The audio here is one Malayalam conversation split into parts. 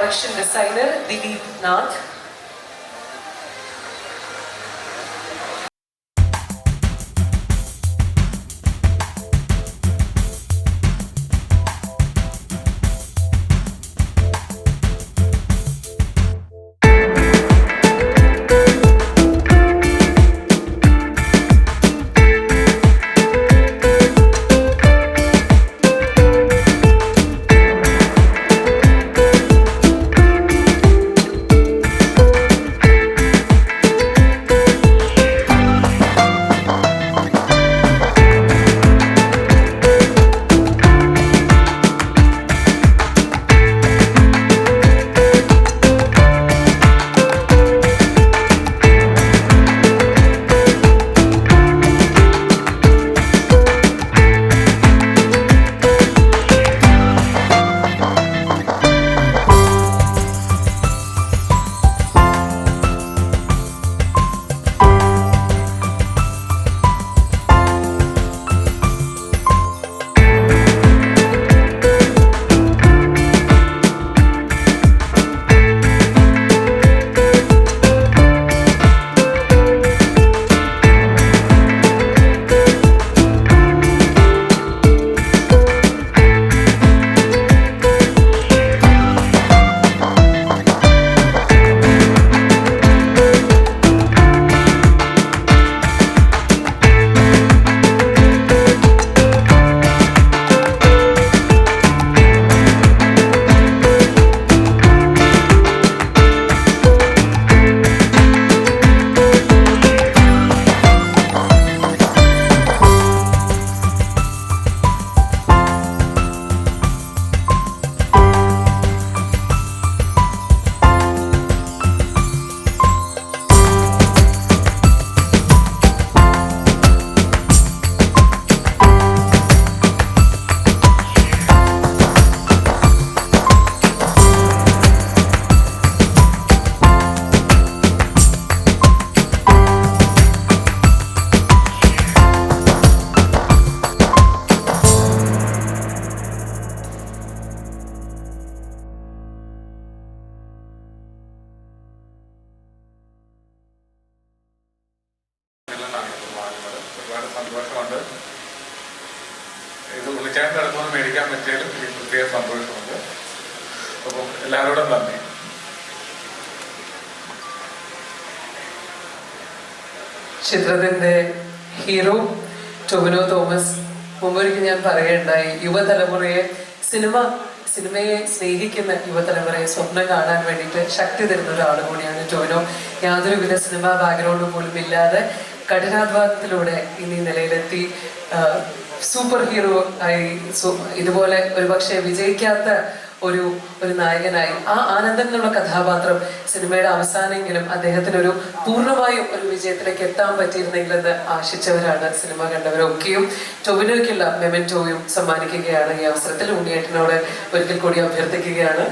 Production designer Dilip Nath. സന്തോഷമുണ്ട്. ഇത് വിളിക്കാൻ കിടക്കുമെന്ന് മേടിക്കാൻ പറ്റിയാലും എനിക്ക് പ്രത്യേക സന്തോഷമുണ്ട്. അപ്പം എല്ലാവരോടും നന്ദി. ചിത്രത്തിന്റെ ഹീറോ ടൊവിനോ തോമസ് മുമ്പൊരിക്കൽ ഞാൻ പറയുകയുണ്ടായി, യുവതലമുറയെ സിനിമയെ സ്നേഹിക്കുന്ന യുവതലമുറയെ സ്വപ്നം കാണാൻ വേണ്ടിയിട്ട് ശക്തി തരുന്ന ഒരാൾ കൂടിയാണ് ടൊവിനോ. യാതൊരുവിധ സിനിമാ ബാക്ക്ഗ്രൗണ്ട് പോലും ഇല്ലാതെ കഠിനാധ്വാനത്തിലൂടെ ഇനി നിലയിലെത്തി സൂപ്പർ ഹീറോ ആയി ഇതുപോലെ ഒരു പക്ഷേ വിജയിക്കാത്ത ഒരു നായകനായി ആ ആനന്ദൻ എന്നുള്ള കഥാപാത്രം സിനിമയുടെ അവസാനമെങ്കിലും അദ്ദേഹത്തിനൊരു പൂർണ്ണമായും ഒരു വിജയത്തിലേക്ക് എത്താൻ പറ്റിയിരുന്നെങ്കിലെന്ന് ആശിച്ചവരാണ് സിനിമ കണ്ടവരൊക്കെയും. ടൊവിനോയ്ക്കുള്ള മെമെന്റോയും സമ്മാനിക്കുകയാണ് ഈ അവസരത്തിൽ. ഉണ്ണിയേട്ടനോട് ഒരിക്കൽ കൂടി അഭ്യർത്ഥിക്കുകയാണ്.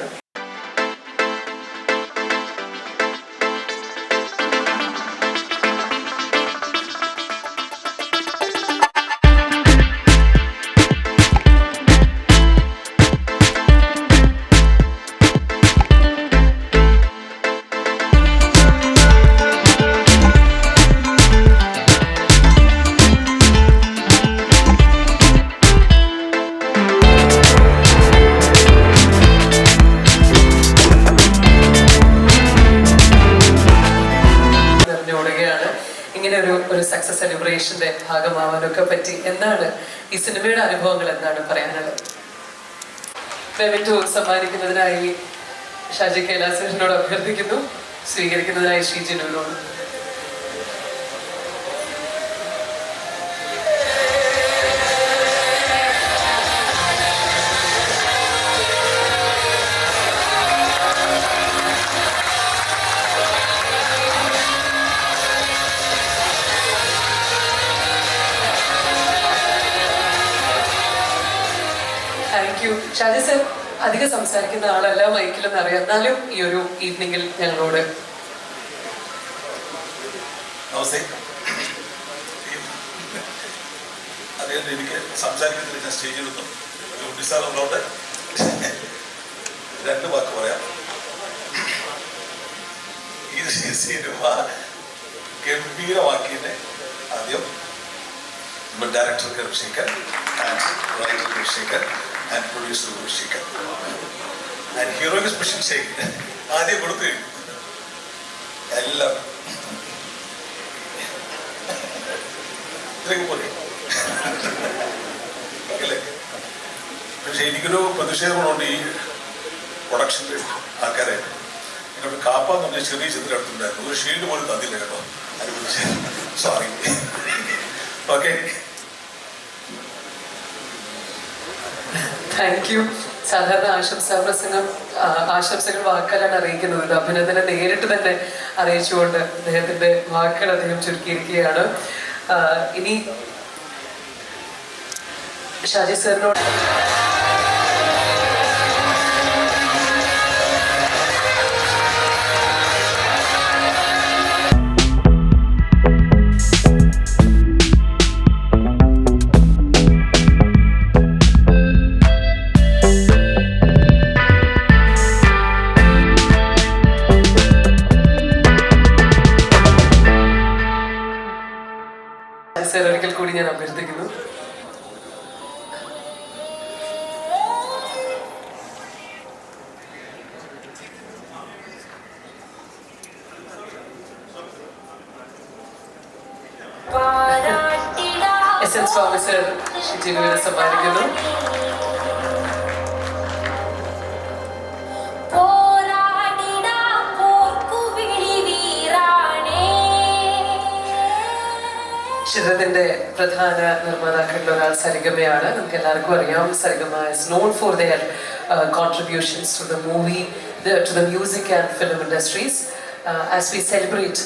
ഇങ്ങനെ ഒരു സക്സസ് സെലിബ്രേഷന്റെ ഭാഗമാവാനൊക്കെ പറ്റി. എന്താണ് ഈ സിനിമയുടെ അനുഭവങ്ങൾ, എന്താണ് പറയാനുള്ളത്? മെമെന്റോ സമ്മാനിക്കുന്നതിനായി ഷാജി കൈലാസനോട് അഭ്യർത്ഥിക്കുന്നു, സ്വീകരിക്കുന്നതിനായി ശ്രീ ജിനുവിനോട്. ഷാജി സർ അധികം സംസാരിക്കുന്ന ആളല്ല, മൈക്കിലെന്ന് അറിയാം, എന്നാലും ഈ ഒരു ഈവനിങ്ങിൽ ഞങ്ങളോട്. എനിക്ക് സംസാരിക്കുന്നതിന് സ്റ്റേജിൽ നിന്നും ഉള്ളതുകൊണ്ട് 2 വാക്ക് പറയാം. ഈ സിനിമ ഗംഭീരമാക്കിയതിനെ ആദ്യം ഡയറക്ടർ കൃഷിക്കൻ ആൻഡ് റൈറ്റർ കൃഷിക്കൻ ആൻഡ് പ്രൊഡ്യൂസർ കൃഷിക്കൻ ആൻഡ് ഹീറോയ്ക്ക് സ്പെഷ്യൽ ഷേക്ക് ആദ്യം കൊടുത്തു കഴിഞ്ഞു എല്ലാം ഇത്രയൊക്കെ പോലെ അല്ലേ. പക്ഷെ എനിക്കൊരു പ്രതിഷേധങ്ങളുണ്ട് ഈ പ്രൊഡക്ഷൻ്റെ ആൾക്കാരെ. എന്നോട് കാപ്പാന്ന് പറഞ്ഞ ചെറിയ ചിത്രം എടുത്തിട്ടുണ്ടായിരുന്നു, ഒരു ഷീൽഡ് പോലും തന്നില്ല കേട്ടോ. സോറി. Okay, thank you. സാധാരണ ആശംസകൾ വാക്കാലാണ് അറിയിക്കുന്നത്. അഭിനന്ദനം നേരിട്ട് തന്നെ അറിയിച്ചുകൊണ്ട് അദ്ദേഹത്തിന്റെ വാക്കുകൾ അദ്ദേഹം ചുരുക്കിയിരിക്കുകയാണ്. ഇനി ഷാജി സാറിനോട് സാർ ഒരിക്കൽ കൂടി ഞാൻ അഭ്യർത്ഥിക്കുന്നു. എസ് സ്വാമി സർ ജിനുവിനെ സമ്മാനിക്കുന്നു. ചിത്രത്തിന്റെ പ്രധാന നിർമ്മാതാക്കളിൽ ഒരാൾ സരിഗമയാണ്. നമുക്ക് എല്ലാവർക്കും അറിയാം, സരിഗമ is known for their contributions to the movie, to the music and film industries. As we celebrate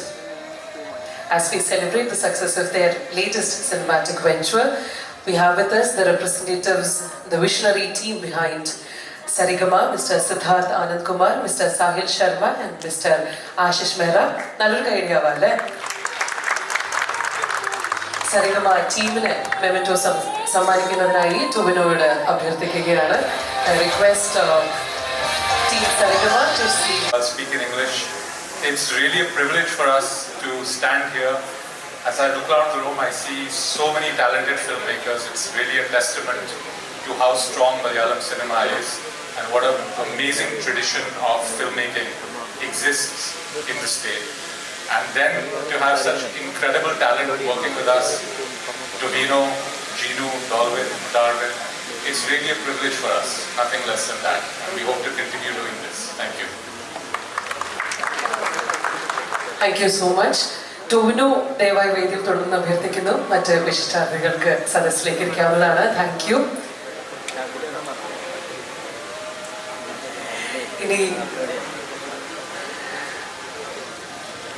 the success of their latest cinematic venture, we have with us the representatives, the visionary team behind Sarigama, Mr. Siddharth Anand Kumar, Mr. Sahil Sharma and Mr. Ashish Mehra. നല്ലൊരു കൈഡിയാവല്ലേ? സരിഗമ ടീമിന് മെമന്റോ സമ്മാനിക്കുന്നതിനായി ടൊവിനോയോട് അഭ്യർത്ഥിക്കുകയാണ്. Request team Saregama to speak in English. It's really a privilege for us to stand here. As I look around the room, I see so many talented filmmakers. It's really a testament to how strong Malayalam cinema is and what an amazing tradition of filmmaking exists in the state. And then to have such incredible talent working with us, Tovino, Ginu, Darwin, it's really a privilege for us, nothing less than that. And we hope to continue doing this. Thank you. Thank you so much. Tovino ദയവായി വേദിയിൽ തുടർന്ന് അഭ്യർത്ഥിക്കുന്നു. മറ്റ് വിശിഷ്ടാതിഥികൾക്ക് സദസ്സിലേക്ക് ഇരിക്കാവുന്നതാണ്. Thank you. ഇനി